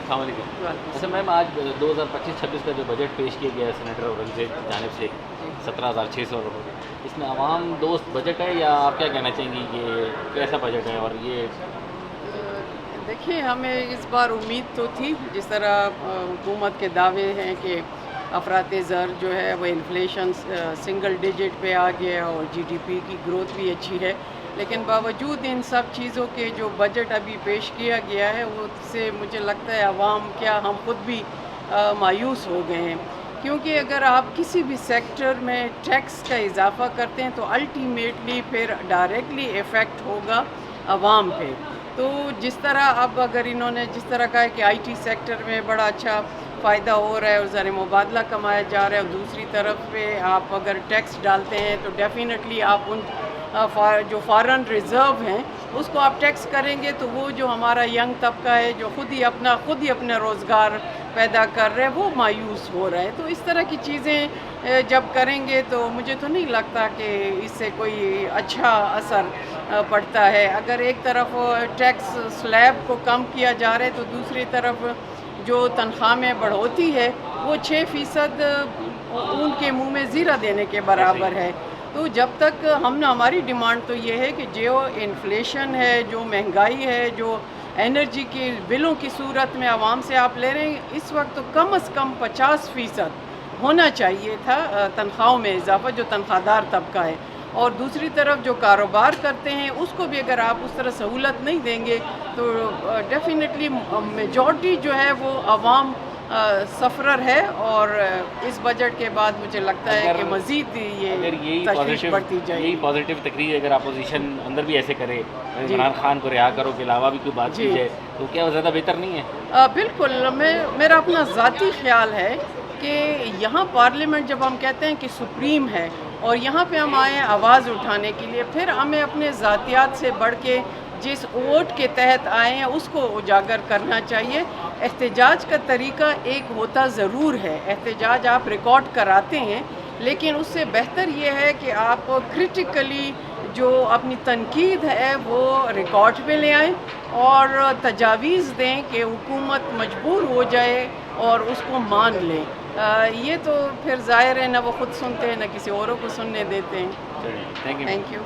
السلام علیکم. اچھا میم، آج 2025-26 کا جو بجٹ پیش کیا گیا ہے سینیٹر اورنگزیب کی جانب سے 17,600 روپے، اس میں عوام دوست بجٹ ہے یا آپ کیا کہنا چاہیں گی کہ کیسا بجٹ ہے؟ اور یہ دیکھیے، ہمیں اس بار امید تو تھی، جس طرح حکومت کے دعوے ہیں کہ افراط زر جو ہے وہ انفلیشن سنگل ڈیجٹ پہ آ گیا اور جی ڈی پی کی گروتھ بھی اچھی ہے، لیکن باوجود ان سب چیزوں کے جو بجٹ ابھی پیش کیا گیا ہے وہ سے مجھے لگتا ہے عوام کیا ہم خود بھی مایوس ہو گئے ہیں، کیونکہ اگر آپ کسی بھی سیکٹر میں ٹیکس کا اضافہ کرتے ہیں تو الٹیمیٹلی پھر ڈائریکٹلی ایفیکٹ ہوگا عوام پہ. تو جس طرح اب اگر انہوں نے جس طرح کہا ہے کہ آئی ٹی سیکٹر میں بڑا اچھا فائدہ ہو رہا ہے اور زر مبادلہ کمایا جا رہا ہے، اور دوسری طرف پہ آپ اگر ٹیکس ڈالتے ہیں تو ڈیفینیٹلی آپ ان جو فارن ریزرو ہیں اس کو آپ ٹیکس کریں گے، تو وہ جو ہمارا ینگ طبقہ ہے جو خود ہی اپنا روزگار پیدا کر رہے ہیں وہ مایوس ہو رہا ہے. تو اس طرح کی چیزیں جب کریں گے تو مجھے تو نہیں لگتا کہ اس سے کوئی اچھا اثر پڑتا ہے. اگر ایک طرف ٹیکس سلیب کو کم کیا جا رہا ہے تو دوسری طرف جو تنخواہ میں بڑھوتی ہے وہ 6% ان کے منہ میں زیرہ دینے کے برابر ہے. تو جب تک ہماری ڈیمانڈ تو یہ ہے کہ جو انفلیشن ہے، جو مہنگائی ہے، جو انرجی کے بلوں کی صورت میں عوام سے آپ لے رہے ہیں، اس وقت تو کم از کم 50% ہونا چاہیے تھا تنخواہوں میں اضافہ جو تنخواہ دار طبقہ ہے. اور دوسری طرف جو کاروبار کرتے ہیں اس کو بھی اگر آپ اس طرح سہولت نہیں دیں گے تو ڈیفینیٹلی میجورٹی جو ہے وہ عوام سفرر ہے. اور اس بجٹ کے بعد مجھے لگتا ہے کہ مزید یہ تشویش بڑھتی جائے گی. یہی پازیٹیو تقریر اگر اپوزیشن اندر بھی ایسے کرے، عمران خان کو رہا کرو کے علاوہ بھی کوئی بات کی جائے تو کیا وہ زیادہ بہتر نہیں ہے؟ بالکل. میرا اپنا ذاتی خیال ہے کہ یہاں پارلیمنٹ جب ہم کہتے ہیں کہ سپریم ہے اور یہاں پہ ہم آئے آواز اٹھانے کے لیے، پھر ہمیں اپنے ذاتیات سے بڑھ کے جس ووٹ کے تحت آئے ہیں اس کو اجاگر کرنا چاہیے. احتجاج کا طریقہ ایک ہوتا ضرور ہے، احتجاج آپ ریکارڈ کراتے ہیں، لیکن اس سے بہتر یہ ہے کہ آپ کرٹیکلی جو اپنی تنقید ہے وہ ریکارڈ پہ لے آئیں اور تجاویز دیں کہ حکومت مجبور ہو جائے اور اس کو مان لیں. یہ تو پھر ظاہر ہے نہ وہ خود سنتے ہیں نہ کسی اوروں کو سننے دیتے ہیں. Thank you.